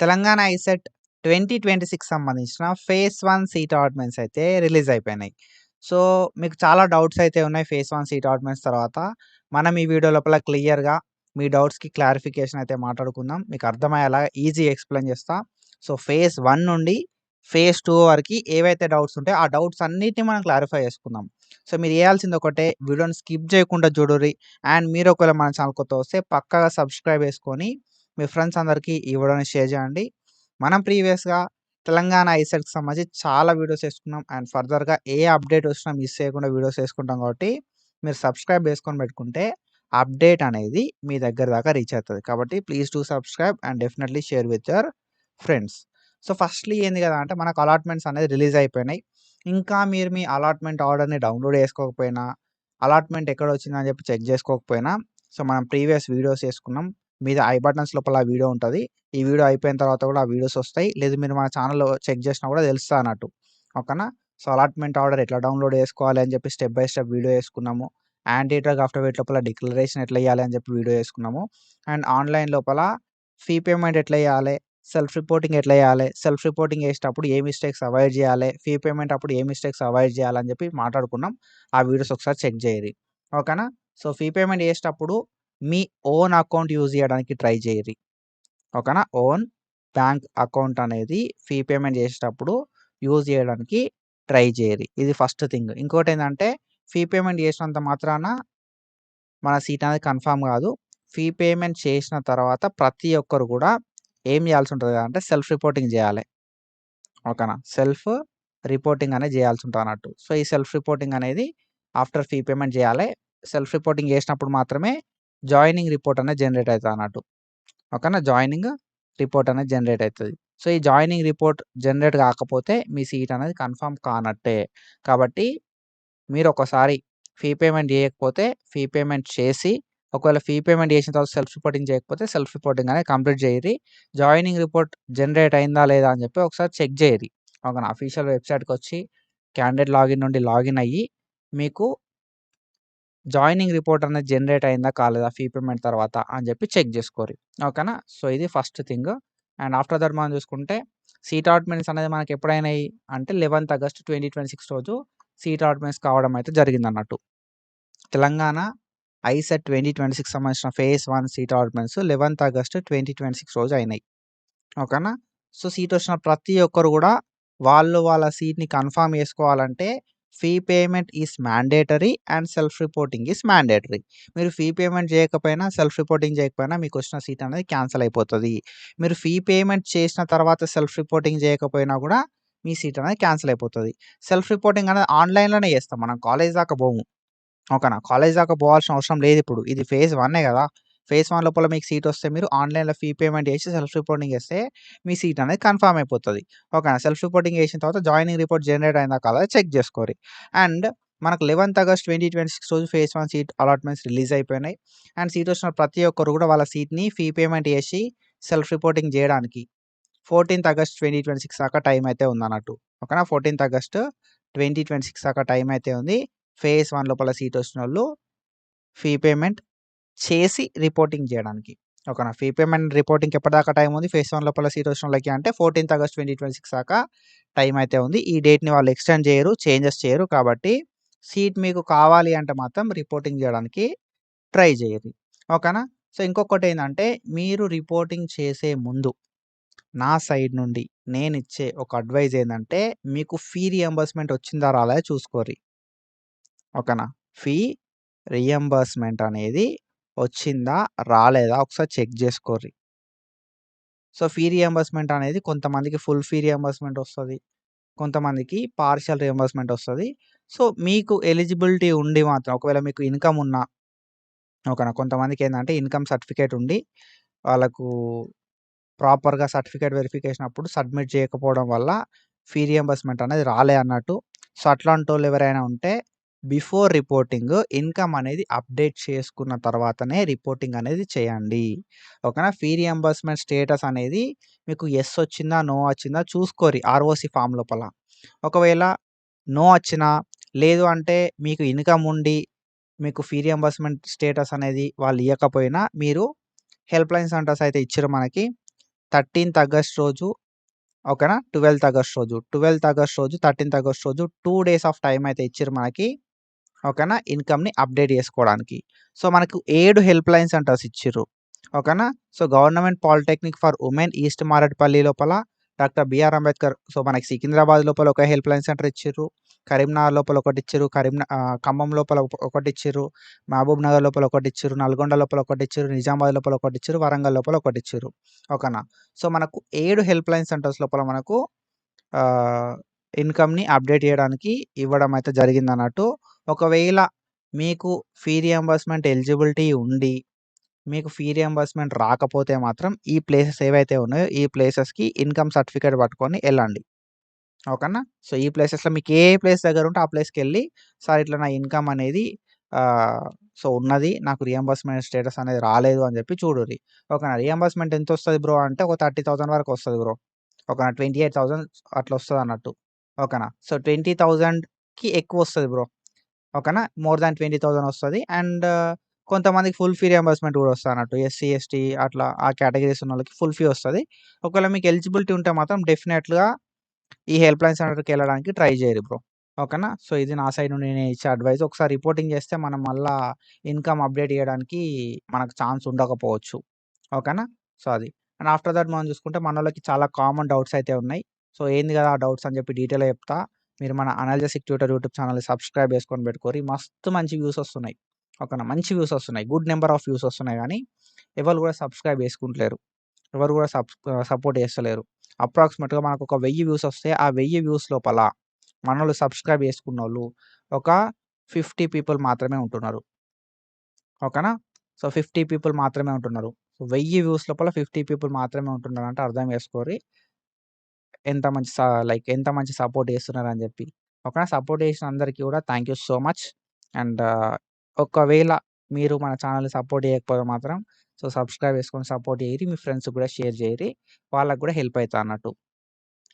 Telangana ICET 2026 సంబంధించిన phase 1 seat allotments అయితే release అయిపోయినాయి. సో, మీకు చాలా డౌట్స్ అయితే ఉన్నాయి ఫేజ్ 1 సీట్ అలాట్‌మెంట్స్ తర్వాత. మనం ఈ వీడియో లోపల క్లియర్‌గా మీ డౌట్స్‌కి క్లారిఫికేషన్ అయితే మాట్లాడుకుందాం. మీకు అర్థమయ్యేలా ఈజీ ఎక్స్‌ప్లెయిన్ చేస్తా. సో, ఫేజ్ 1 నుండి ఫేజ్ 2 వరకి ఏవైతే డౌట్స్ ఉంటాయో ఆ డౌట్స్ అన్నిటిని మనం క్లారిఫై చేసుకుందాం. సో, మీరు చేయాల్సింది ఒకటే, వీడియోని స్కిప్ చేయకుండా చూడుర్రి. అండ్ మీరు ఒకవేళ మన ఛానల్ కొత్తగా వస్తే పక్కాగా సబ్స్క్రైబ్ చేసుకొని మీ ఫ్రెండ్స్ అందరికీ ఈ వీడియోని షేర్ చేయండి. మనం ప్రీవియస్‌గా తెలంగాణ ఐసెట్‌కి సంబంధించి చాలా వీడియోస్ చేసుకున్నాం. అండ్ ఫర్దర్‌గా ఏ అప్డేట్ వచ్చినా మిస్ చేయకుండా వీడియోస్ చేసుకుంటాం కాబట్టి మీరు సబ్స్క్రైబ్ చేసుకొని పెట్టుకుంటే అప్డేట్ అనేది మీ దగ్గర దాకా రీచ్ అవుతది. కాబట్టి please do subscribe and definitely share with your friends. So, firstly ఏంది కదా అంటే మనకు అలాట్‌మెంట్స్ అనేది రిలీజ్ అయిపోయినాయి. ఇంకా మీరు మీ అలాట్‌మెంట్ ఆర్డర్‌ని డౌన్‌లోడ్ చేసుకోకపోయినా, అలాట్‌మెంట్ ఎక్కడొచ్చిందని చెప్పి చెక్ చేసుకోకపోయినా, సో, మనం ప్రీవియస్ వీడియోస్ చేసుకున్నాం. మీద ఐ బటన్స్ లోపల ఆ వీడియో ఉంటది. ఈ వీడియో అయిపోయిన తర్వాత కూడా ఆ వీడియోస్ వస్తాయి. లేదు మీరు మన ఛానెల్‌లో చెక్ చేసినా కూడా తెలుస్తదన్నట్టు. ఓకేనా? సో, అలాట్‌మెంట్ ఆర్డర్ ఎట్లా డౌన్‌లోడ్ చేసుకోవాలి అని చెప్పి స్టెప్ బై స్టెప్ వీడియో చేసుకున్నాము. యాంటీ డ్రగ్ ఆఫ్టర్ లోపల డిక్లరేషన్ ఎట్లా చేయాలి అని చెప్పి వీడియో చేసుకున్నాము. అండ్ ఆన్‌లైన్ లోపల ఫీ పేమెంట్ ఎట్లా చేయాలి? సెల్ఫ్ రిపోర్టింగ్ ఎట్లా చేయాలి? సెల్ఫ్ రిపోర్టింగ్ చేసేటప్పుడు ఏ మిస్టేక్స్ అవాయిడ్ చేయాలి? ఫీ పేమెంట్ అప్పుడు ఏ మిస్టేక్స్ అవాయిడ్ చేయాలని చెప్పి మాట్లాడుకున్నాం. ఆ వీడియోస్ ఒకసారి చెక్ చేయిర్రి. ఓకేనా? సో, ఫీ పేమెంట్ చేసేటప్పుడు మీ ఓన్ అకౌంట్ యూజ్ చేయడానికి ట్రై చేయిర్రి. ఓకేనా? ఓన్ బ్యాంక్ అకౌంట్ అనేది ఫీ పేమెంట్ చేసేటప్పుడు యూజ్ చేయడానికి ట్రై చేయిర్రి. ఇది ఫస్ట్ థింగ్. ఇంకోటేందంటే ఫీ పేమెంట్ చేసినంత మాత్రాన మన సీట్ అనేది కన్ఫర్మ్ కాదు. ఫీ పేమెంట్ చేసిన తర్వాత ప్రతి ఒక్కరు కూడా ఏం చేయాల్సి ఉంటది అంటే సెల్ఫ్ రిపోర్టింగ్ చేయాలి. ఓకేనా? సెల్ఫ్ రిపోర్టింగ్ అనేది చేయాల్సి ఉంటదన్నట్టు. సో, ఈ సెల్ఫ్ రిపోర్టింగ్ అనేది ఆఫ్టర్ ఫీ పేమెంట్ చేయాలి. సెల్ఫ్ రిపోర్టింగ్ చేసినప్పుడు మాత్రమే జాయినింగ్ రిపోర్ట్ అనేది జనరేట్ అయితదన్నట్టు. ఓకేనా? జాయినింగ్ రిపోర్ట్ అనేది జనరేట్ అయితది. సో, ఈ జాయినింగ్ రిపోర్ట్ జనరేట్ కాకపోతే మీ సీట్ అనేది కన్ఫర్మ్ కానట్టే. కాబట్టి మీరు ఒకసారి ఫీ పేమెంట్ చేయకపోతే ఫీ పేమెంట్ చేసి, ఒకవేళ ఫీ పేమెంట్ చేసిన తర్వాత సెల్ఫ్ రిపోర్టింగ్ చేయకపోతే సెల్ఫ్ రిపోర్టింగ్ అనేది కంప్లీట్ చేయిర్రి. జాయినింగ్ రిపోర్ట్ జనరేట్ అయిందా లేదా అని చెప్పి ఒకసారి చెక్ చేయిర్రి. ఓకేనా? అఫీషియల్ వెబ్‌సైట్‌కొచ్చి క్యాండిడేట్ లాగిన్ నుండి లాగిన్ అయ్యి మీకు జాయినింగ్ రిపోర్ట్ అనేది జనరేట్ అయిందా కాలేదా ఫీ పేమెంట్ తర్వాత అని చెప్పి చెక్ చేసుకోర్రి. ఓకేనా? సో, ఇది first thing. And after that మనం చూసుకుంటే సీట్ అలాట్‌మెంట్స్ అనేది మనకి ఎప్పుడైనాయి అంటే 11th ఆగస్ట్ 2026 రోజు సీట్ అలాట్‌మెంట్స్ కావడం అయితే జరిగిందన్నట్టు. తెలంగాణ ఐసెట్ 2026 సంబంధించిన phase 1 seat allotments 11th August 2026 రోజు అయినాయి. ఓకేనా? సో, సీట్ వచ్చిన ప్రతి ఒక్కరు కూడా వాళ్ళ సీట్‌ని కన్ఫర్మ్ చేసుకోవాలంటే fee payment is mandatory and self reporting is mandatory. మీరు ఫీ పేమెంట్ చేయకపోయినా, సెల్ఫ్ రిపోర్టింగ్ చేయకపోయినా మీకొచ్చిన సీట్ అనేది క్యాన్సెల్ అయిపోతది. మీరు ఫీ పేమెంట్ చేసిన తర్వాత సెల్ఫ్ రిపోర్టింగ్ చేయకపోయినా కూడా మీ సీట్ అనేది క్యాన్సెల్ అయిపోతది. సెల్ఫ్ రిపోర్టింగ్ అనేది ఆన్‌లైన్‌లోనే చేస్తాం. మనం కాలేజ్ దాకా పోము. ఓకేనా? కాలేజ్ దాకా పోవాల్సిన అవసరం లేదిప్పుడు. ఇది ఫేజ్ 1 కదా! ఫేజ్ 1 లోపల మీకు సీటొస్తే మీరు ఆన్‌లైన్‌లో ఫీ పేమెంట్ చేసి సెల్ఫ్ రిపోర్టింగ్ చేస్తే మీ సీట్ అనేది కన్ఫర్మ్ అయిపోతది. ఓకేనా? సెల్ఫ్ రిపోర్టింగ్ చేసిన తర్వాత జాయినింగ్ రిపోర్ట్ జనరేట్ అయిందా కాదా చెక్ చేసుకోర్రి. అండ్ మనకు 11th ఆగస్ట్ 2026 రోజు ఫేజ్ 1 సీట్ అలాట్‌మెంట్స్ రిలీజ్ అయిపోయినాయి. అండ్ సీట్ వచ్చిన ప్రతి ఒక్కరు కూడా వాళ్ళ సీట్‌ని ఫీ పేమెంట్ చేసి సెల్ఫ్ రిపోర్టింగ్ చేయడానికి 14th ఆగస్ట్ 2026 దాకా టైం అయితే ఉందన్నట్టు. ఓకేనా? 14th ఆగస్ట్ 2026 దాకా టైం అయితే ఉంది. ఫేజ్ 1 లోపల సీట్ వచ్చినోళ్ళు ఫీ పేమెంట్ చేసి రిపోర్టింగ్ చేయడానికి. ఓకేనా? ఫీ పేమెంట్ రిపోర్టింగ్‌కి ఎప్పటిదాకా టైం ఉంది? ఫేజ్ 1 లోపల సీట్ వచ్చినోళ్ళకి అంటే 14th ఆగస్ట్ 2026 దాకా టైం అయితే ఉంది. ఈ డేట్‌ని వాళ్ళు ఎక్స్‌టెండ్ చేయరు, చేంజెస్ చేయరు. కాబట్టి సీట్ మీకు కావాలి అంటే మాత్రం రిపోర్టింగ్ చేయడానికి ట్రై చేయండి. ఓకేనా? సో, ఇంకొకటేందంటే మీరు రిపోర్టింగ్ చేసే ముందు నా సైడ్ నుండి నేనిచ్చే ఒక అడ్వైస్ ఏందంటే మీకు ఫీ రియంబర్స్‌మెంట్ వచ్చిందా రాలేదా చూసుకోర్రి. ఓకేనా? ఫీ రియంబర్స్‌మెంట్ అనేది వచ్చిందా? రాలేదా? ఒకసారి చెక్ జేసుకోర్రి. సో, ఫీ రియంబర్స్‌మెంట్ అనేది కొంతమందికి ఫుల్ ఫీ రియంబర్స్‌మెంట్ వస్తది. కొంతమందికి పార్షియల్ రియంబర్స్‌మెంట్ వస్తది. సో, మీకు ఎలిజిబిలిటీ ఉండి మాత్రం ఒకవేళ మీకు ఇన్‌కమ్ ఉన్నా ఓకేనా? కొంతమందికేందంటే ఇన్‌కమ్ సర్టిఫికేట్ ఉండి వాళ్ళకు ప్రాపర్‌గా సర్టిఫికేట్ వెరిఫికేషన్ అప్పుడు సబ్మిట్ చేయకపోవడం వల్ల ఫీ రియంబర్స్‌మెంట్ అనేది రాలే అన్నట్టు. సో, అట్లాంటోళ్ళు ఎవరైనా ఉంటే బిఫోర్ రిపోర్టింగ్ ఇన్‌కమ్ అనేది అప్డేట్ చేసుకున్న తర్వాతనే రిపోర్టింగ్ అనేది చేయండి. ఓకేనా? ఫీ రియంబర్స్‌మెంట్ స్టేటస్ అనేది మీకు యెస్ వచ్చిందా? నో వచ్చిందా? చూసుకోర్రి ఆర్‌ఓసీ ఫార్మ్ లోపల. ఒకవేళ నో వచ్చినా, లేదు అంటే మీకు ఇన్‌కమ్ ఉండి మీకు ఫీ రియంబర్స్‌మెంట్ స్టేటస్ అనేది వాళ్ళు ఇయ్యకపోయినా మీరు హెల్ప్‌లైన్ సెంటర్స్ అయితే ఇచ్చిర్రు మనకి. 13th ఆగస్ట్ రోజు ఓకేనా. 12th ఆగస్ట్ రోజు, 12th ఆగస్ట్ రోజు, 13th ఆగస్ట్ రోజు 2 డేస్ ఆఫ్ టైమ్ అయితే ఇచ్చిర్రు మనకి. ఓకేనా. ఇన్‌కమ్‌ని అప్డేట్ చేసుకోవడానికి. సో, మనకు 7 హెల్ప్ లైన్ సెంటర్స్ ఇచ్చిర్రు. ఓకేనా. So, government polytechnic for women east Marredpally లోపల డాక్టర్ బిఆర్ అంబేద్కర్. సో, మనకి సికింద్రాబాద్ లోపల ఒక హెల్ప్ లైన్ సెంటర్ ఇచ్చిర్రు. కరీంనగర్ లోపల ఒకటిచ్చిర్రు. ఖమ్మం లోపల ఒకటిచ్చిర్రు. మహబూబ్ నగర్ లోపల ఒకటిచ్చిర్రు. నల్గొండ లోపల ఒకటిచ్చిర్రు. నిజామాబాద్ లోపల ఒకటిచ్చిర్రు. వరంగల్ లోపల ఒకటిచ్చిర్రు. ఓకేనా. సో, మనకు 7 హెల్ప్ లైన్ సెంటర్స్ లోపల మనకు ఇన్‌కమ్‌ని అప్డేట్ చేయడానికి ఇవ్వడం అయితే జరిగిందన్నట్టు. ఒకవేళ మీకు ఫీ రియంబర్స్‌మెంట్ ఎలిజిబిలిటీ ఉండి, మీకు ఫీ రియంబర్స్‌మెంట్ రాకపోతే మాత్రం ఈ ప్లేసెస్ ఏవైతే ఉన్నాయో ఈ ప్లేసెస్‌కి ఇన్‌కమ్ సర్టిఫికేట్ పట్టుకొని ఎళ్ళండి. ఓకేనా. సో, ఈ ప్లేసెస్‌లో మీకు ఏ ప్లేస్ దగ్గర ఉంటే ఆ ప్లేస్‌కెళ్ళి సార్ ఇట్లా నా ఇన్‌కమ్ అనేది సో, ఉన్నది. నాకు రియంబర్స్‌మెంట్ స్టేటస్ అనేది రాలేదు అని చెప్పి చూడుర్రి. ఓకేనా. రియంబర్స్‌మెంట్ ఎంతొస్తది బ్రో అంటే ఒక 30,000 వరకు వస్తది బ్రో. ఓకేనా. 28,000 అట్లా వస్తదన్నట్టు. ఓకేనా. సో, 20,000కి ఎక్కువొస్తది బ్రో. ఓకేనా. మోర్ దాన్ 20,000 వస్తది. అండ్ కొంతమందికి ఫుల్ ఫీ రియంబర్స్‌మెంట్ కూడా వస్తదన్నట్టు. ఎస్సీ, ఎస్టీ అట్లా ఆ కేటగరీస్ ఉన్నోళ్ళకి ఫుల్ ఫీ వస్తది. ఒకవేళ మీకు ఎలిజిబిలిటీ ఉంటే మాత్రం డెఫినెట్‌గా ఈ హెల్ప్ లైన్ సెంటర్‌కెళ్ళడానికి ట్రై చేయండి బ్రో. ఓకేనా. సో, ఇది నా సైడ్ నుండి నేను ఇచ్చే అడ్వైస్. ఒకసారి రిపోర్టింగ్ చేస్తే మనం మళ్ళా ఇన్‌కమ్ అప్డేట్ చేయడానికి మనకు ఛాన్స్ ఉండకపోవచ్చు. ఓకేనా. సో, అది. అండ్ ఆఫ్టర్ థట్ మనం చూసుకుంటే మనోళ్ళకి చాలా కామన్ డౌట్స్ అయితే ఉన్నాయి. సో, ఏంది కదా ఆ డౌట్స్ అని చెప్పి డీటెయిల్‌గా చెప్తా. మీరు మన అనాలిసిస్ ట్యూటర్ యూట్యూబ్ ఛానెల్‌ని సబ్స్క్రైబ్ చేసుకొని పెట్టుకోర్రి. మస్తు మంచి వ్యూస్ వస్తున్నాయి. ఓకేనా. మంచి వ్యూస్ వస్తున్నాయి. గుడ్ నంబర్ ఆఫ్ వ్యూస్ వస్తున్నాయి గానీ, ఎవరు కూడా సబ్స్క్రైబ్ చేసుకుంటలేరు. ఎవరు కూడా సపోర్ట్ చేస్తలేరు. అప్రాక్సిమేట్‌గా మనకొక 1000 వ్యూస్ వస్తే, ఆ 1000 వ్యూస్ లోపల మనోళ్ళు సబ్స్క్రైబ్ చేసుకున్నోళ్ళు ఒక 50 పీపుల్ మాత్రమే ఉంటున్నారు. ఓకేనా. సో, 50 పీపుల్ మాత్రమే ఉంటున్నారు. 1000 వ్యూస్ లోపల 50 పీపుల్ మాత్రమే ఉంటున్నారంటే అర్థం చేసుకోర్రి. ఎంత మంచి లైక్ ఎంత మంచి సపోర్ట్ చేస్తున్నారని చెప్పి. ఓకేనా. సపోర్ట్ చేసిన అందరికీ కూడా thank you so much. And ఒకవేళ మీరు మన ఛానెల్‌ని సపోర్ట్ చేయకపోతే మాత్రం సో, సబ్స్క్రైబ్ చేసుకొని సపోర్ట్ చేయిరి. మీ ఫ్రెండ్స్‌కి కూడా షేర్ చేయిరి. వాళ్ళకి కూడా హెల్ప్ అయితది అన్నట్టు.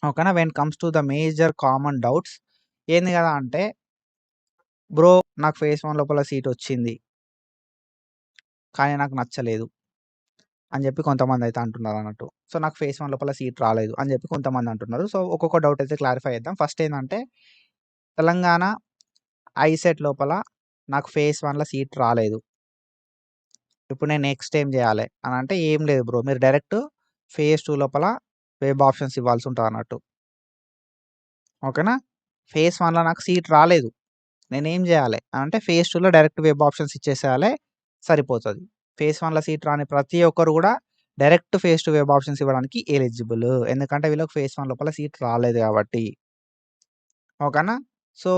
ఓకేనా. When comes to the major common doubts ఏంది కదా అంటే, బ్రో నాకు ఫేజ్ 1 లోపల సీటొచ్చింది. కానీ నాకు నచ్చలేదు అని చెప్పి కొంతమందైతే అంటున్నారన్నట్టు. సో, నాకు ఫేజ్ 1 లోపల సీట్ రాలేదు అని చెప్పి కొంతమంది అంటున్నారు. సో, ఒక్కొక్క డౌట్ అయితే క్లారిఫై చేద్దాం. ఫస్ట్ ఏందంటే, తెలంగాణ ఐసెట్ లోపల నాకు ఫేజ్ 1లో సీట్ రాలేదు. ఇప్పుడు నేను నెక్స్ట్ ఏం చేయాలి అనంటే, ఏం లేదు బ్రో. మీరు డైరెక్ట్ ఫేజ్ 2 లోపల వెబ్ ఆప్షన్స్ ఇవ్వాల్సి ఉంటదన్నట్టు. ఓకేనా. ఫేజ్ 1లో నాకు సీట్ రాలేదు. నేనేం జేయాలి అంటే, ఫేజ్ 2లో డైరెక్ట్ వెబ్ ఆప్షన్స్ ఇచ్చేసేయాలి. సరిపోతది. ఫేజ్ 1లో సీట్ రాని ప్రతి ఒక్కరు గూడా డైరెక్ట్ ఫేజ్ 2 వెబ్ ఆప్షన్స్ ఇవ్వడానికి ఎలిజిబుల్. ఎందుకంటే వీళ్ళకి ఫేజ్ 1 లోపల సీట్ రాలేదు గాబట్టి. ఓకేనా. సో,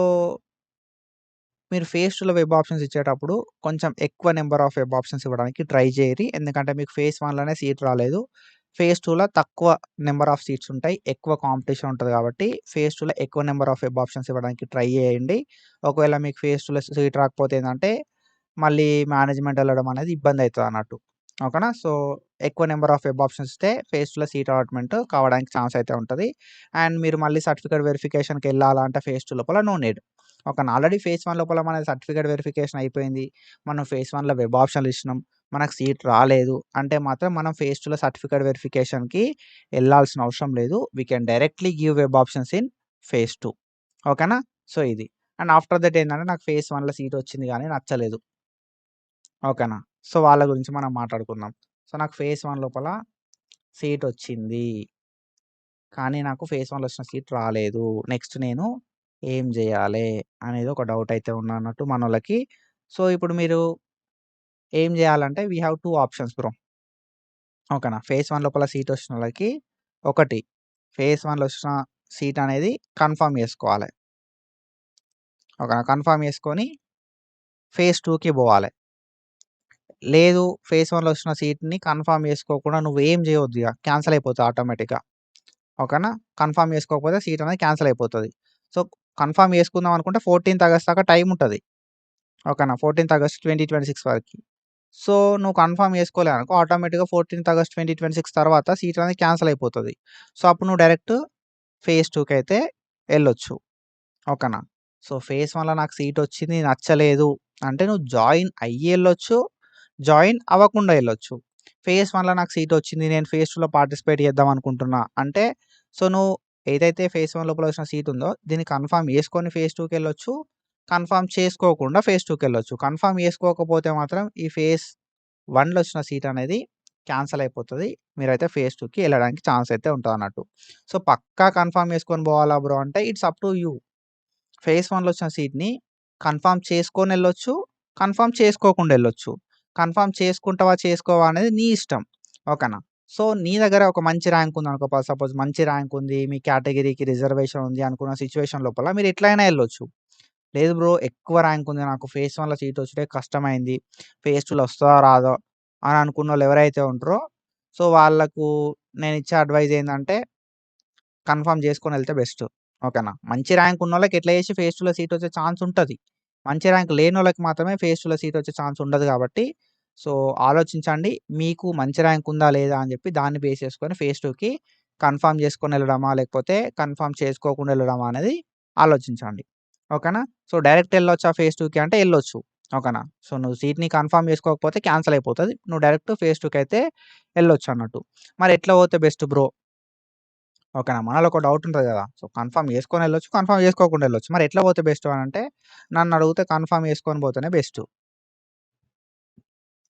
మీరు ఫేజ్ 2లో వెబ్ ఆప్షన్స్ ఇచ్చేటప్పుడు కొంచెం ఎక్కువ నంబర్ ఆఫ్ వెబ్ ఆప్షన్స్ ఇవ్వడానికి ట్రై జేయరి. ఎందుకంటే మీకు ఫేజ్ 1లోనే సీట్ రాలేదు. ఫేజ్ 2లో తక్కువ నంబర్ ఆఫ్ సీట్స్ ఉంటాయి. ఎక్కువ కాంపిటీషన్ ఉంటది గాబట్టి ఫేజ్ 2లో ఎక్కువ నంబర్ ఆఫ్ వెబ్ ఆప్షన్స్ ఇవ్వడానికి ట్రై జేయండి. ఒకవేళ మీకు ఫేజ్ 2లో సీట్ రాకపోతే ఏందంటే, మళ్ళీ మేనేజ్‌మెంట్ ఎళ్ళడం అనేది ఇబ్బందయితదన్నట్టు. ఓకేనా. సో, ఎక్కువ నంబర్ ఆఫ్ వెబ్ ఆప్షన్స్ ఇస్తే ఫేజ్ 2లో సీట్ అలాట్‌మెంట్ కావడానికి ఛాన్స్ అయితే ఉంటది. అండ్ మీరు మళ్ళీ సర్టిఫికేట్ వెరిఫికేషన్‌కెళ్ళాలంటే ఫేజ్ 2 లోపల నో నీడ్. ఓకేనా. ఆల్రెడీ ఫేజ్ 1 లోపల మన సర్టిఫికేట్ వెరిఫికేషన్ అయిపోయింది. మనం ఫేజ్ 1లో వెబ్ ఆప్షన్‌లు ఇచ్చినాం. మనకు సీట్ రాలేదు అంటే మాత్రం మనం ఫేజ్ 2లో సర్టిఫికేట్ వెరిఫికేషన్‌కి ఎళ్ళాల్సిన అవసరం లేదు. We can directly give web options in phase 2. ఓకేనా. సో, ఇది. అండ్ ఆఫ్టర్ దట్ ఏందంటే, నాకు ఫేజ్ 1లో సీట్ వచ్చింది గానీ నచ్చలేదు. ఓకేనా. సో, వాళ్ళ గురించి మనం మాట్లాడుకుందాం. సో, నాకు ఫేజ్ 1 లోపల సీట్ వచ్చింది. కానీ నాకు ఫేజ్ 1లో వచ్చిన సీట్ రాలేదు. నెక్స్ట్ నేను ఏం జేయాలే అనేది ఒక డౌట్ అయితే ఉన్నన్నట్టు మనోళ్ళకి. సో, ఇప్పుడు మీరు ఏం జేయాలంటే వి హావ్ 2 ఆప్షన్స్ బ్రో. ఓకేనా. ఫేజ్ 1 లోపల సీట్ వచ్చినోళ్ళకి ఒకటి ఫేజ్ 1లో వచ్చిన సీట్ అనేది కన్ఫర్మ్ చేసుకోవాలి. ఓకేనా. కన్ఫర్మ్ చేసుకొని ఫేజ్ 2కి పోవాలి. లేదు ఫేజ్ 1లో వచ్చిన సీట్‌ని కన్ఫర్మ్ చేసుకోకుండా నువ్వేం జేయొద్దు ఇగ. క్యాన్సెల్ అయిపోతది ఆటోమేటిక్‌గా. ఓకేనా. కన్ఫర్మ్ చేసుకోకపోతే సీట్ అనేది క్యాన్సెల్ అయిపోతది. సో, కన్ఫర్మ్ చేసుకుందాం అనుకుంటే 14థ్ ఆగస్ట్ దాకా టైమ్ ఉంటది. ఓకేనా. 14థ్ ఆగస్ట్ 2026 వరకి. సో, నువ్వు కన్ఫర్మ్ చేసుకోలే అనుకో ఆటోమేటిక్‌గా 14థ్ ఆగస్ట్ 2026 తర్వాత సీట్ అనేది క్యాన్సెల్ అయిపోతది. సో, అప్పుడు నువ్వు డైరెక్ట్ ఫేజ్ 2కైతే ఎళ్ళొచ్చు. ఓకేనా. సో, ఫేజ్ 1లో నాకు సీట్ వచ్చింది నచ్చలేదు అంటే నువ్వు జాయిన్ అయ్యి ఎళ్ళొచ్చు. జాయిన్ అవ్వకుండా ఎళ్ళొచ్చు. ఫేజ్ 1లో నాకు సీట్ వచ్చింది. నేను ఫేజ్ 2లో పార్టిసిపేట్ చేద్దాం అనుకుంటున్నా అంటే, సో, నువ్వు ఏదైతే ఫేజ్ 1 లోపల వచ్చిన సీట్ ఉందో దీన్ని కన్ఫర్మ్ చేసుకొని ఫేజ్ 2కెళ్ళొచ్చు. కన్ఫర్మ్ చేసుకోకుండా ఫేజ్ 2కెళ్ళొచ్చు. కన్ఫర్మ్ చేసుకోకపోతే మాత్రం ఈ ఫేజ్ 1లో వచ్చిన సీట్ అనేది క్యాన్సల్ అయిపోతది. మీరైతే ఫేజ్ 2కి ఎళ్ళడానికి ఛాన్స్ అయితే ఉంటదన్నట్టు. సో, పక్కా కన్ఫర్మ్ చేసుకొని పోవాలా బ్రో అంటే it's up to you. Phase 1లో వచ్చిన సీట్‌ని కన్ఫర్మ్ చేసుకొనెళ్ళొచ్చు. కన్ఫర్మ్ చేసుకోకుండా ఎళ్ళొచ్చు. కన్ఫర్మ్ చేసుకుంటావా? చేసుకోవా? అనేది నీ ఇష్టం. ఓకేనా? సో, నీ దగ్గర ఒక మంచి ర్యాంక్ ఉందనుకో సపోజ్ మంచి ర్యాంక్ ఉంది. మీ కేటగిరీకి రిజర్వేషన్ ఉంది అనుకున్న సిట్యుయేషన్ లోపల మీరు ఎట్లైనా ఎళ్ళొచ్చు. లేదు బ్రో ఎక్కువ ర్యాంక్ ఉంది. నాకు ఫేజ్ 1లో సీట్ వచ్చుడే కష్టమైంది. ఫేజ్ 2లో వస్తదో రాదో అని అనుకున్నోళ్ళు ఎవరైతే ఉంటారో సో, వాళ్ళకు నేనిచ్చే అడ్వైస్ ఏందంటే కన్ఫర్మ్ చేసుకొని ఎళ్తే బెస్ట్. ఓకేనా? మంచి ర్యాంక్ ఉన్నోళ్ళకి ఎట్లా చేసి ఫేజ్ 2లో సీట్ వచ్చే ఛాన్స్ ఉంటది. మంచి ర్యాంక్ లేనోళ్ళకి మాత్రమే ఫేజ్ 2లో సీట్ వచ్చే ఛాన్స్ ఉండదు కాబట్టి, సో, ఆలోచించండి. మీకు మంచి ర్యాంక్ ఉందా? లేదా? అని చెప్పి దాన్ని బేస్ చేసుకొని ఫేజ్ 2కి కన్ఫర్మ్ చేసుకొని ఎళ్ళడమా? లేకపోతే కన్ఫర్మ్ చేసుకోకుండా ఎళ్ళడమా? అనేది ఆలోచించండి. ఓకేనా? సో, డైరెక్ట్ ఎళ్ళొచ్చా ఫేజ్ 2కి అంటే ఎళ్ళొచ్చు. ఓకేనా? సో, నువ్వు సీట్‌ని కన్ఫర్మ్ చేసుకోకపోతే క్యాన్సల్ అయిపోతది. నువ్వు డైరెక్ట్ ఫేజ్ 2కైతే ఎళ్ళొచ్చన్నట్టు. మరి ఎట్లా పోతే బెస్ట్ బ్రో? ఓకేనా. మనలో ఒక డౌట్ ఉంటది గదా! సో, కన్ఫర్మ్ చేసుకొని ఎళ్ళొచ్చు. కన్ఫర్మ్ చేసుకోకుండా ఎళ్ళొచ్చు. మరి ఎట్లా పోతే బెస్ట్ అనంటే నన్నడిగితే కన్ఫర్మ్ చేసుకొని పోతేనే బెస్ట్.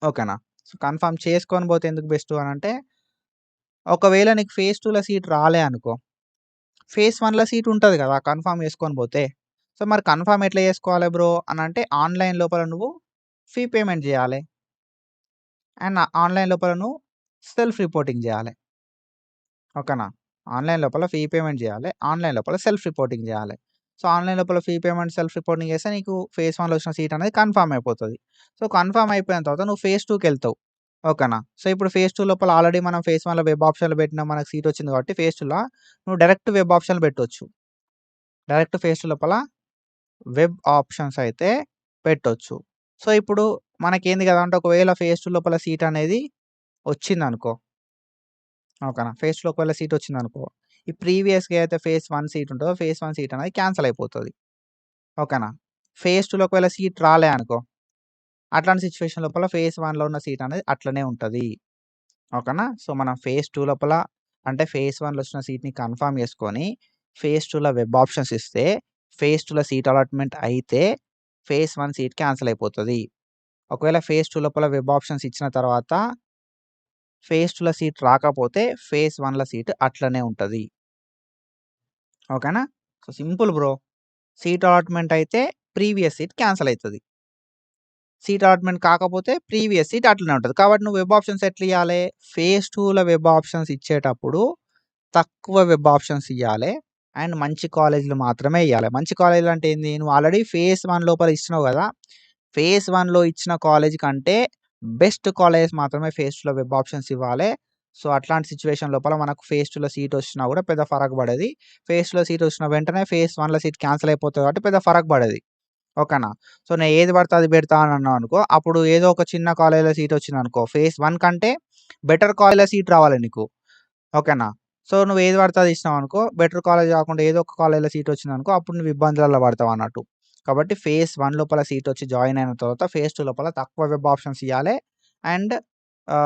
ఓకేనా. సో, కన్ఫర్మ్ చేసుకొని పోతే ఎందుకు బెస్ట్ అనంటే ఒకవేళ నీకు ఫేజ్ 2లో సీట్ రాలే అనుకో, ఫేజ్ 1లో సీట్ ఉంటది గదా! కన్ఫర్మ్ చేసుకొని పోతే. సో, మరి కన్ఫర్మ్ ఎట్లా చేసుకోవాలి బ్రో అనంటే ఆన్‌లైన్ లోపల నువ్వు ఫీ పేమెంట్ జేయాలె. అండ్ ఆన్‌లైన్ లోపల నువ్వు సెల్ఫ్ రిపోర్టింగ్ జేయాలె. ఓకేనా. ఆన్‌లైన్ లోపల ఫీ పేమెంట్ జేయాలె. ఆన్‌లైన్ లోపల సెల్ఫ్ రిపోర్టింగ్ జేయాలె. సో, ఆన్‌లైన్ లోపల ఫీ పేమెంట్, సెల్ఫ్ రిపోర్టింగ్ చేస్తే నీకు ఫేజ్ 1లో వచ్చిన సీట్ అనేది కన్ఫర్మ్ అయిపోతది. సో, కన్ఫర్మ్ అయిపోయిన తర్వాత నువ్వు ఫేజ్ 2కెళ్తావు. ఓకేనా. సో, ఇప్పుడు ఫేజ్ 2 లోపల ఆల్రెడీ మనం ఫేజ్ 1లో వెబ్ ఆప్షన్‌లో పెట్టినాం. మనకు సీట్ వచ్చింది కాబట్టి ఫేజ్ 2ల నువ్వు డైరెక్ట్ వెబ్ ఆప్షన్‌లో పెట్టొచ్చు. డైరెక్ట్ ఫేజ్ 2 లోపల వెబ్ ఆప్షన్స్ అయితే పెట్టొచ్చు. సో, ఇప్పుడు మనకేంది గదా! అంటే ఒకవేళ ఫేజ్ 2 లోపల సీట్ అనేది వచ్చిందనుకో ఓకేనా. ఫేజ్ 2లో ఒకవేళ సీట్ వచ్చిందనుకో, ఈ ప్రీవియస్‌గా ఏదైతే ఫేజ్ 1 సీట్ ఉంటదో, ఫేజ్ 1 సీట్ అనేది క్యాన్సల్ అయిపోతది. ఓకేనా. ఫేజ్ 2లో ఒకవేళ సీట్ రాలే అనుకో, అట్లాంటి సిట్యుయేషన్ లోపల ఫేజ్ 1లో ఉన్న సీట్ అనేది అట్లనే ఉంటది. ఓకేనా. సో, మనం ఫేజ్ 2 లోపల అంటే ఫేజ్ 1లో వచ్చిన సీట్‌ని కన్ఫర్మ్ చేసుకొని, ఫేజ్ 2లో వెబ్ ఆప్షన్స్ ఇస్తే, ఫేజ్ 2లో సీట్ అలాట్‌మెంట్ అయితే, ఫేజ్ 1 సీట్ క్యాన్సల్ అయిపోతది. ఒకవేళ ఫేజ్ 2 లోపల వెబ్ ఆప్షన్స్ ఇచ్చిన తర్వాత ఫేజ్ 2లో సీట్ రాకపోతే ఫేజ్ 1లో సీట్ అట్లనే ఉంటది. ఓకేనా. So, simple bro. Seat allotment అయితే ప్రీవియస్ సీట్ క్యాన్సల్ అయితది. సీట్ అలాట్‌మెంట్ కాకపోతే ప్రీవియస్ సీట్ అట్లనే ఉంటది. కాబట్టి నువ్వు వెబ్ ఆప్షన్స్ ఎట్లియ్యాలే? ఫేజ్ 2లో వెబ్ ఆప్షన్స్ ఇచ్చేటప్పుడు తక్కువ వెబ్ ఆప్షన్స్ ఇయ్యాలే. అండ్ మంచి కాలేజ్‌లు మాత్రమే ఇయ్యాలే. మంచి కాలేజ్‌లు అంటే ఏంది? నువ్వు ఆల్రెడీ ఫేజ్ 1 లోపల ఇచ్చినావు గదా! ఫేజ్ 1లో ఇచ్చిన కాలేజ్ కంటే బెస్ట్ కాలేజెస్ మాత్రమే ఫేజ్ 2లో వెబ్ ఆప్షన్స్ ఇవ్వాలే. సో, అట్లాంటి సిట్యుయేషన్ లోపల మనకు ఫేజ్ 2లో సీట్ వచ్చినా గూడా పెద్ద ఫరక్ పడది. ఫేజ్ 2లో సీట్ వచ్చిన వెంటనే ఫేజ్ 1లో సీట్ క్యాన్సల్ అయిపోతది కాబట్టి పెద్ద ఫరక్ పడది. ఓకేనా. సో, నేను ఏది పడితే అది పెడతా అని అన్నావనుకో, అప్పుడు ఏదో ఒక చిన్న కాలేజ్‌లో సీట్ వచ్చిందనుకో, ఫేజ్ 1 కంటే బెటర్ కాలేజ్‌లో సీట్ రావాలి నీకు. ఓకేనా. సో, నువ్వు ఏది పడితే అది ఇచ్చినావనుకో, బెటర్ కాలేజ్ కాకుండా ఏదో ఒక కాలేజ్‌లో సీట్ వచ్చిందనుకో, అప్పుడు నువ్వు ఇబ్బందులలో పడతావన్నట్టు. కాబట్టి ఫేజ్ 1 లోపల సీట్ వచ్చి జాయిన్ అయిన తర్వాత ఫేజ్ 2 లోపల తక్కువ వెబ్ ఆప్షన్స్ ఇయ్యాలే. అండ్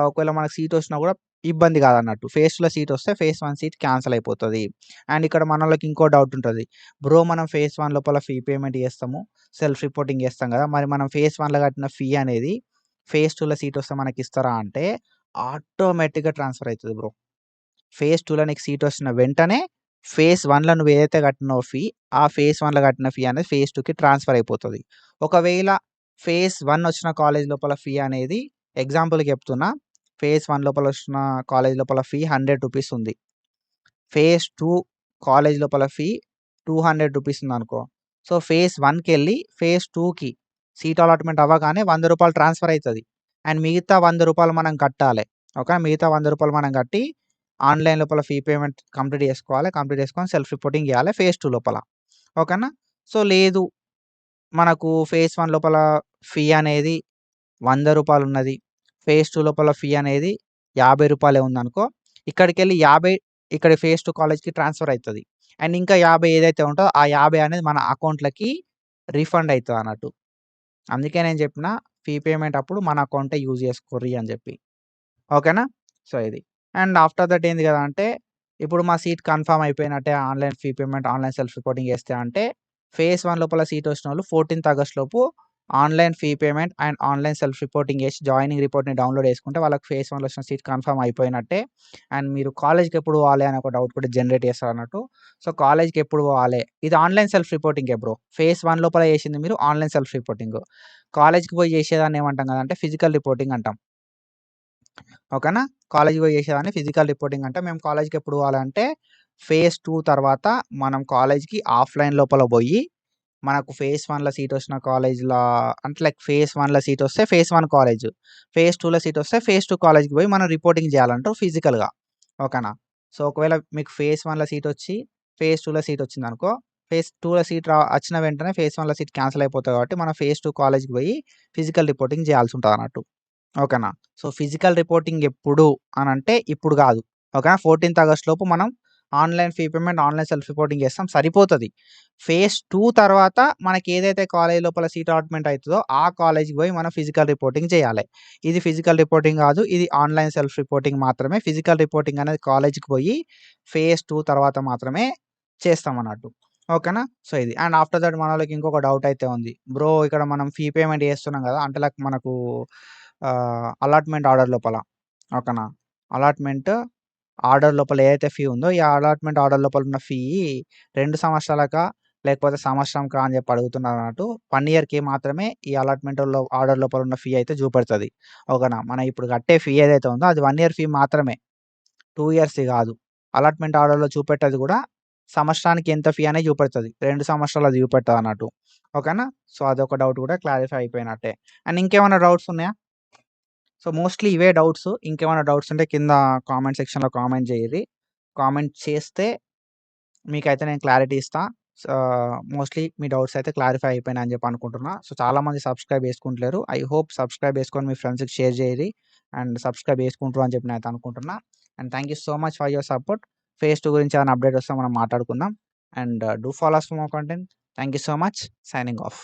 ఒకవేళ మనకు సీట్ వచ్చినా కూడా ఇబ్బంది కాదన్నట్టు. ఫేజ్ 2లో సీట్ వస్తే ఫేజ్ 1 సీట్ క్యాన్సల్ అయిపోతది. అండ్ ఇక్కడ మనోళ్ళకి ఇంకో డౌట్ ఉంటది. బ్రో మనం ఫేజ్ 1 లోపల ఫీ పేమెంట్ చేస్తాము. సెల్ఫ్ రిపోర్టింగ్ చేస్తాం కదా! మరి మనం ఫేజ్ 1లో కట్టిన ఫీ అనేది ఫేజ్ 2లో సీట్ వస్తే మనకిస్తారా అంటే ఆటోమేటిక్‌గా ట్రాన్స్‌ఫర్ అయితది బ్రో. ఫేజ్ 2లో నీకు సీట్ వచ్చిన వెంటనే ఫేజ్ 1లో నువ్వు ఏదైతే కట్టినావో ఫీ, ఆ ఫేజ్ 1లో కట్టిన ఫీ అనేది ఫేజ్ 2కి ట్రాన్స్‌ఫర్ అయిపోతది. ఒకవేళ ఫేజ్ 1 వచ్చిన కాలేజ్ లోపల ఫీ అనేది ఎగ్జాంపుల్‌కి చెప్తున్నా. ఫేజ్ 1 లోపల వచ్చిన కాలేజ్ లోపల ఫీ రూ. 100 ఉంది. ఫేజ్ 2 కాలేజ్ లోపల ఫీ రూ. 200 ఉందనుకో. సో, ఫేజ్ 1కెళ్ళి ఫేజ్ 2కి సీట్ అలాట్‌మెంట్ అవ్వగానే రూ. 100 ట్రాన్స్‌ఫర్ అయితది. అండ్ మిగతా రూ. 100 మనం కట్టాలే. ఓకే. మిగతా రూ. 100 మనం కట్టి ఆన్‌లైన్ లోపల ఫీ పేమెంట్ కంప్లీట్ చేసుకోవాలి. కంప్లీట్ చేసుకొని సెల్ఫ్ రిపోర్టింగ్ చేయాలి ఫేజ్ 2 లోపల. ఓకేనా. సో, లేదు మనకు ఫేజ్ 1 లోపల ఫీ అనేది రూ. 100 ఉన్నది. ఫేజ్ 2 లోపల ఫీ అనేది రూ. 50 ఉందనుకో. ఇక్కడికెళ్ళి 50 ఇక్కడ ఫేజ్ 2 కాలేజ్‌కి ట్రాన్స్‌ఫర్ అయితది. అండ్ ఇంకా 50 ఏదైతే ఉంటదో ఆ 50 అనేది మన అకౌంట్‌లకి రిఫండ్ అయితదన్నట్టు. అందుకే నేను చెప్పిన ఫీ పేమెంట్ అప్పుడు మన అకౌంటే యూజ్ చేసుకోర్రి అని చెప్పి. ఓకేనా? సో, ఇది. అండ్ ఆఫ్టర్ దట్ ఏంది గదా అంటే, ఇప్పుడు మా సీట్ కన్ఫర్మ్ అయిపోయినట్టే online fee payment, online self reporting చేస్తే అంటే, ఫేజ్ 1 లోపల సీట్ వచ్చినోళ్ళు 14థ్ ఆగస్ట్ లోపు online fee payment and online self reporting చేసి జాయినింగ్ రిపోర్ట్‌ని డౌన్‌లోడ్ చేసుకుంటే వాళ్ళకి ఫేజ్ 1లో వచ్చిన సీట్ కన్ఫర్మ్ అయిపోయినట్టే. అండ్ మీరు కాలేజ్‌కి ఎప్పుడు పోవాలి అనే ఒక డౌట్ కూడా జనరేట్ చేస్తారన్నట్టు. సో, కాలేజ్‌కి ఎప్పుడు పోవాలి? ఇది ఆన్‌లైన్ సెల్ఫ్ రిపోర్టింగే బ్రో. ఫేజ్ 1 లోపల చేసింది మీరు ఆన్‌లైన్ సెల్ఫ్ రిపోర్టింగ్. కాలేజ్‌కి పోయి చేసేదాన్ని ఏమంటాం కదంటే ఫిజికల్ రిపోర్టింగ్ అంటాం. ఓకేనా? కాలేజ్‌కి పోయి చేసేదాన్ని ఫిజికల్ రిపోర్టింగ్ అంటే మేము కాలేజ్‌కి ఎప్పుడు పోవాలంటే ఫేజ్ 2 తర్వాత మనం కాలేజ్‌కి ఆఫ్‌లైన్ లోపల పోయి మనకు ఫేజ్ 1లో సీట్ వచ్చిన కాలేజ్‌లా అంటే లైక్ ఫేజ్ 1లో సీట్ వస్తే ఫేజ్ 1 కాలేజ్. ఫేజ్ 2లో సీట్ వస్తే ఫేజ్ 2 కాలేజ్‌కి పోయి మనం రిపోర్టింగ్ చేయాలంటారు ఫిజికల్‌గా. ఓకేనా? సో, ఒకవేళ మీకు ఫేజ్ 1లో సీట్ వచ్చి ఫేజ్ 2లో సీట్ వచ్చిందనుకో, ఫేజ్ 2లో సీట్ వచ్చిన వెంటనే ఫేజ్ 1లో సీట్ క్యాన్సిల్ అయిపోతది కాబట్టి మనం ఫేజ్ 2 కాలేజ్‌కి పోయి ఫిజికల్ రిపోర్టింగ్ చేయాల్సి ఉంటదన్నట్టు. ఓకేనా? సో, ఫిజికల్ రిపోర్టింగ్ ఎప్పుడు అనంటే ఇప్పుడు గాదు. ఓకేనా? 14థ్ ఆగస్ట్ లోపు మనం online fee payment, online self reporting చేస్తాం సరిపోతది. ఫేజ్ 2 తర్వాత మనకేదైతే కాలేజ్ లోపల సీట్ అలాట్‌మెంట్ అయితదో ఆ కాలేజ్‌కి పోయి మనం ఫిజికల్ రిపోర్టింగ్ చేయాలె. ఇది ఫిజికల్ రిపోర్టింగ్ గాదు. ఇది ఆన్‌లైన్ సెల్ఫ్ రిపోర్టింగ్ మాత్రమే. ఫిజికల్ రిపోర్టింగ్ అనేది కాలేజ్‌కి పోయి ఫేజ్ 2 తర్వాత మాత్రమే చేస్తామన్నట్టు. ఓకేనా? సో, ఇది. అండ్ ఆఫ్టర్ థట్ మనోళ్ళకి ఇంకొక డౌట్ అయితే ఉంది. బ్రో ఇక్కడ మనం ఫీ పేమెంట్ చేస్తున్నాం గదా! అంటే లైక్ మనకు అలాట్‌మెంట్ ఆర్డర్ లోపల. ఓకేనా? అలాట్‌మెంట్ ఆర్డర్ లోపల ఏదైతే ఫీ ఉందో, ఈ అలాట్‌మెంట్ ఆర్డర్ లోపల ఉన్న ఫీ 2 సంవత్సరాలకా? లేకపోతే సంవత్సరంకా అని చెప్పి అడుగుతున్నారన్నట్టు. 1 ఇయర్‌కి మాత్రమే ఈ అలాట్‌మెంట్‌లో ఆర్డర్ లోపల ఉన్న ఫీ అయితే చూపెడతది. ఓకేనా? మనం ఇప్పుడు కట్టే ఫీ ఏదైతే ఉందో అది 1 ఇయర్ ఫీ మాత్రమే. 2 ఇయర్స్‌ది గాదు. అలాట్‌మెంట్ ఆర్డర్‌లో చూపెట్టేది గూడా సంవత్సరానికి ఎంత ఫీ అనేది చూపెడతది. 2 సంవత్సరాలది చూపెట్టదన్నట్టు. ఓకేనా? సో, అదొక డౌట్ గూడా క్లారిఫై అయిపోయినట్టే. అండ్ ఇంకేమైనా డౌట్స్ ఉన్నాయా? సో, మోస్ట్‌లీ ఇవే డౌట్స్. ఇంకేమైనా డౌట్స్ ఉంటే కింద కామెంట్ సెక్షన్‌లో కామెంట్ జేయిర్రి. కామెంట్ చేస్తే మీకైతే నేను క్లారిటీ ఇస్తా. సో, మోస్ట్‌లీ మీ డౌట్స్ అయితే క్లారిఫై అయిపోయినాయని జెప్పి అనుకుంటున్నా. సో, చాలామంది సబ్స్క్రైబ్ చేసుకుంటలేరు. ఐ హోప్ సబ్స్క్రైబ్ చేసుకొని మీ ఫ్రెండ్స్‌కి షేర్ జేయిర్రి. అండ్ సబ్స్క్రైబ్ చేసుకుంటారు అని చెప్పి నేనైతే అనుకుంటున్నా. And thank you so much for your support. Phase 2 గురించి ఏమైనా అప్డేట్ వస్తే మనం మాట్లాడుకుందాం. And do follow us for more content. Thank you so much. Signing of.